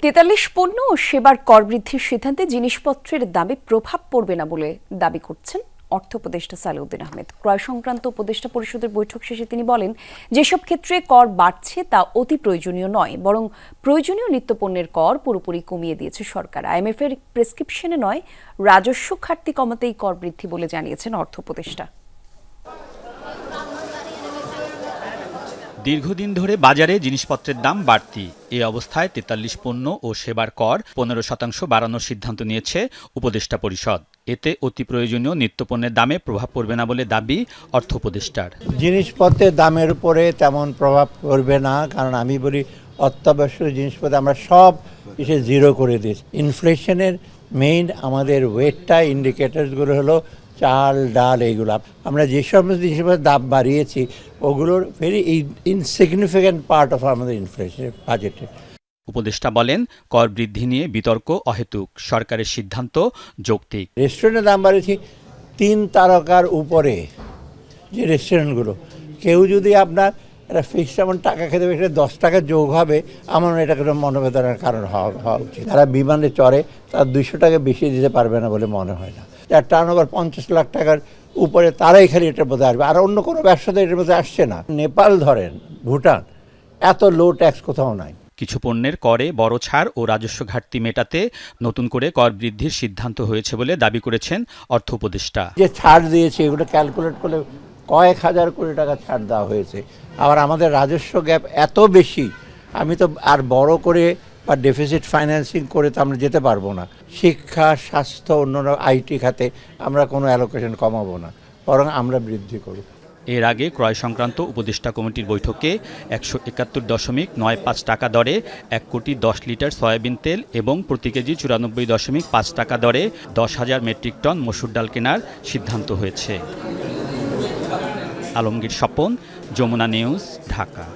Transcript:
43 পণ্য ও সেবার কর বৃদ্ধির সিদ্ধান্তে জিনিসপত্রের দামে প্রভাব পড়বে না বলে দাবি করছেন অর্থ উপদেষ্টা সালেউদ্দিন আহমেদ। ক্রয় সংক্রান্ত উপদেষ্টা পরিষদের বৈঠক শেষে তিনি বলেন, যেসব ক্ষেত্রে কর বাড়ছে তা অতি প্রয়োজনীয় নয়, বরং প্রয়োজনীয় নিত্যপণ্যের কর পুরোপুরি কমিয়ে দিয়েছে সরকার। আইএমএফ এর প্রেসক্রিপশনে নয়, রাজস্ব ঘাটতি কমাতেই কর বৃদ্ধি বলে জানিয়েছেন অর্থ উপদেষ্টা। দীর্ঘদিন ধরে বাজারে জিনিসপত্রের দাম বাড়তি। এই অবস্থায় 43 পণ্য ও সেবার কর 15% বাড়ানোর সিদ্ধান্ত নিয়েছে উপদেষ্টা পরিষদ। এতে অতি প্রয়োজনীয় নিত্যপণ্যের দামে প্রভাব পড়বে না বলে দাবি অর্থ উপদেষ্টার। জিনিসপত্রের দামের উপরে তেমন প্রভাব পড়বে না, কারণ আমি বলি অত্যাবশ্যক জিনিসপত্র আমরা সব এসে জিরো করে দিয়েছি। ইনফ্লেশনের মেইন আমাদের ওয়েটটা ইন্ডিকেটরসগুলো হলো চাল, ডাল, এইগুলো। আমরা যে সমস্ত জিনিসপত্রের দাম বাড়িয়েছি ওগুলোর ভেরি ইনসিগনিফিক্যান্ট পার্ট অফ আমাদের ইনফ্লেশনের বাজেটে। উপদেষ্টা বলেন, কর বৃদ্ধি নিয়ে বিতর্ক অহেতুক, সরকারের সিদ্ধান্ত যৌক্তিক। রেস্টুরেন্টের দাম বাড়িয়েছি 3 তারকার উপরে যে রেস্টুরেন্টগুলো, কেউ যদি আপনার একটা ফিক্সড এমন টাকা খেতে হবে, 10 টাকা যোগ হবে, আমার এটা কোনো মনোবেদনার কারণ হওয়া উচিত। যারা বিমানে চড়ে তারা 200 টাকা বেশি দিতে পারবে না বলে মনে হয় না। যার টার্নওভার 50 লাখ টাকার উপরে তারাই খালি এটার মধ্যে আসবে, আর অন্য কোনো ব্যবসাতে এটার মধ্যে আসছে না। নেপাল ধরেন, ভুটান, এত লো ট্যাক্স কোথাও নাই। কিছু পণ্যের করে বড় ছাড় ও রাজস্ব ঘাটতি মেটাতে নতুন করে কর বৃদ্ধির সিদ্ধান্ত হয়েছে বলে দাবি করেছেন অর্থ উপদেষ্টা। যে ছাড় দিয়েছে এগুলো ক্যালকুলেট করলে কয়েক হাজার কোটি টাকা ছাড় দেওয়া হয়েছে। আবার আমাদের রাজস্ব গ্যাপ এত বেশি, আমি তো আর বড় করে বা ডেফিসিট ফাইন্যান্সিং করে তো আমরা যেতে পারবো না। শিক্ষা, স্বাস্থ্য, অন্যান্য আইটি খাতে আমরা কোনো অ্যালোকেশন কমাবো না, বরং আমরা বৃদ্ধি করব। এর আগে ক্রয় সংক্রান্ত উপদেষ্টা কমিটির বৈঠকে 171.95 টাকা দরে 1 কোটি 10 লিটার সয়াবিন তেল এবং প্রতি কেজি 94.5 টাকা দরে 10,000 মেট্রিক টন মসুর ডাল কেনার সিদ্ধান্ত হয়েছে। আলমগীর স্বপন, যমুনা নিউজ, ঢাকা।